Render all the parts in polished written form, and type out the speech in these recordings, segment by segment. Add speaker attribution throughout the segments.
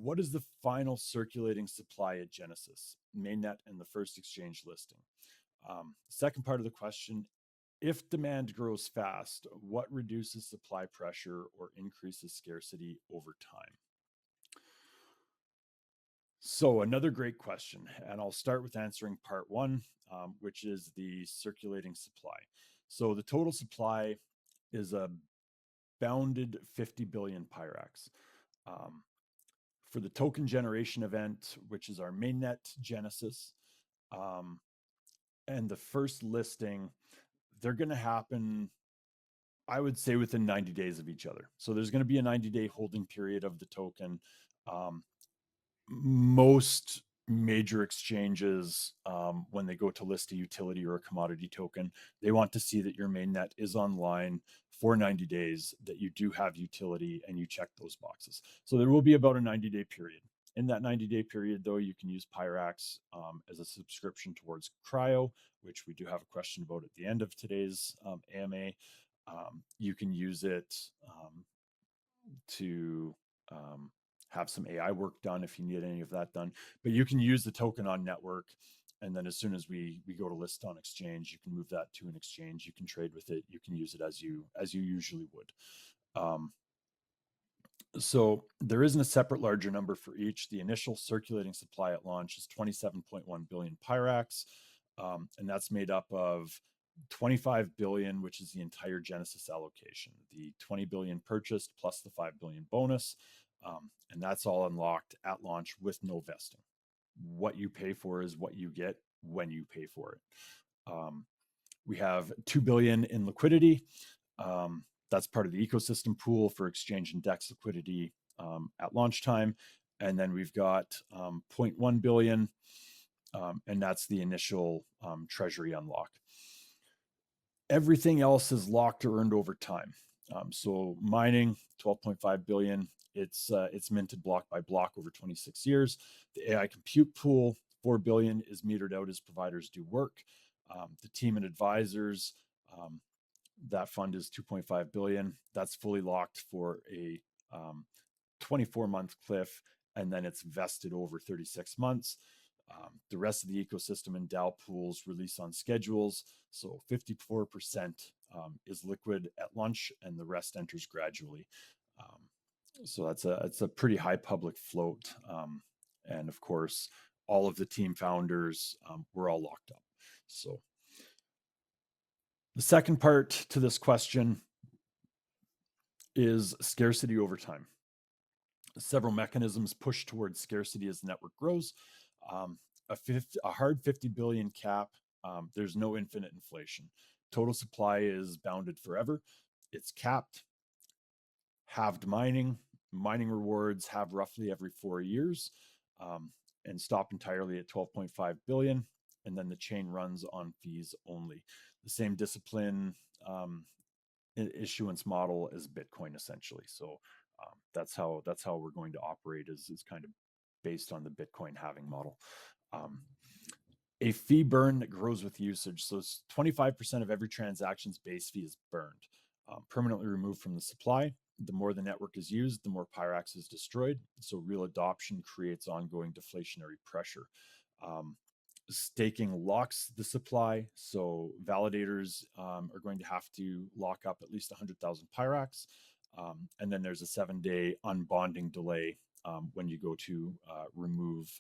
Speaker 1: What is the final circulating supply at Genesis, Mainnet, and the first exchange listing? Second part of the question, if demand grows fast, what reduces supply pressure or increases scarcity over time? So another great question, and I'll start with answering part one, which is the circulating supply. So the total supply is a bounded 50 billion PYRAX. Um, for the token generation event, which is our mainnet Genesis, um, and the first listing, they're going to happen, I would say, within 90 days of each other. So there's going to be a 90-day holding period of the token. Um, most major exchanges, when they go to list a utility or a commodity token, they want to see that your mainnet is online for 90 days, that you do have utility, and you check those boxes. So there will be about a 90-day period. In that 90-day period, though, you can use PYRAX as a subscription towards Cryo, which we do have a question about at the end of today's AMA. You can use it to have some AI work done if you need any of that done. But you can use the token on network, and then as soon as we go to list on exchange, you can move that to an exchange. You can trade with it. You can use it as you usually would. So there isn't a separate larger number for each. The initial circulating supply at launch is 27.1 billion PYRAX, and that's made up of 25 billion, which is the entire Genesis allocation, the 20 billion purchased plus the 5 billion bonus, and that's all unlocked at launch with no vesting. What you pay for is what you get when you pay for it. We have 2 billion in liquidity. That's part of the ecosystem pool for exchange and DEX liquidity at launch time. And then we've got 0.1 billion, and that's the initial treasury unlock. Everything else is locked or earned over time. So mining, 12.5 billion. It's minted block by block over 26 years. The AI compute pool, 4 billion, is metered out as providers do work. The team and advisors, that fund is 2.5 billion. That's fully locked for a 24-month cliff, and then it's vested over 36 months. The rest of the ecosystem and DAO pools release on schedules. So 54% is liquid at launch, and the rest enters gradually. So it's a pretty high public float. And of course, all of the team founders were all locked up. So the second part to this question is scarcity over time. Several mechanisms push towards scarcity as the network grows. A hard 50 billion cap, there's no infinite inflation. Total supply is bounded forever. It's capped. Halved mining rewards have roughly every 4 years, and stop entirely at 12.5 billion. And then the chain runs on fees only. The same discipline issuance model as Bitcoin, essentially. So that's how we're going to operate, is kind of based on the Bitcoin halving model. A fee burn that grows with usage. So 25% of every transaction's base fee is burned, permanently removed from the supply. The more the network is used, the more PYRAX is destroyed. So real adoption creates ongoing deflationary pressure. Staking locks the supply. So validators are going to have to lock up at least 100,000 PYRAX. And then there's a 7-day unbonding delay when you go to remove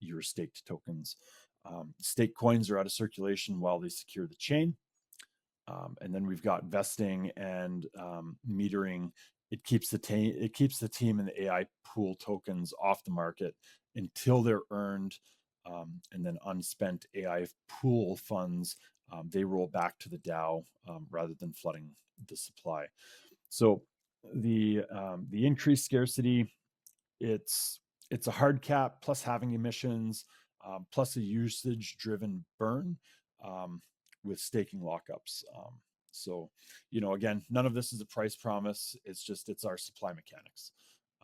Speaker 1: your staked tokens. Staked coins are out of circulation while they secure the chain. And then we've got vesting and metering. It keeps the team and the AI pool tokens off the market until they're earned, and then unspent AI pool funds, they roll back to the DAO rather than flooding the supply. So the increased scarcity, it's a hard cap plus halving emissions, plus a usage driven burn with staking lockups. So, again, none of this is a price promise. It's our supply mechanics.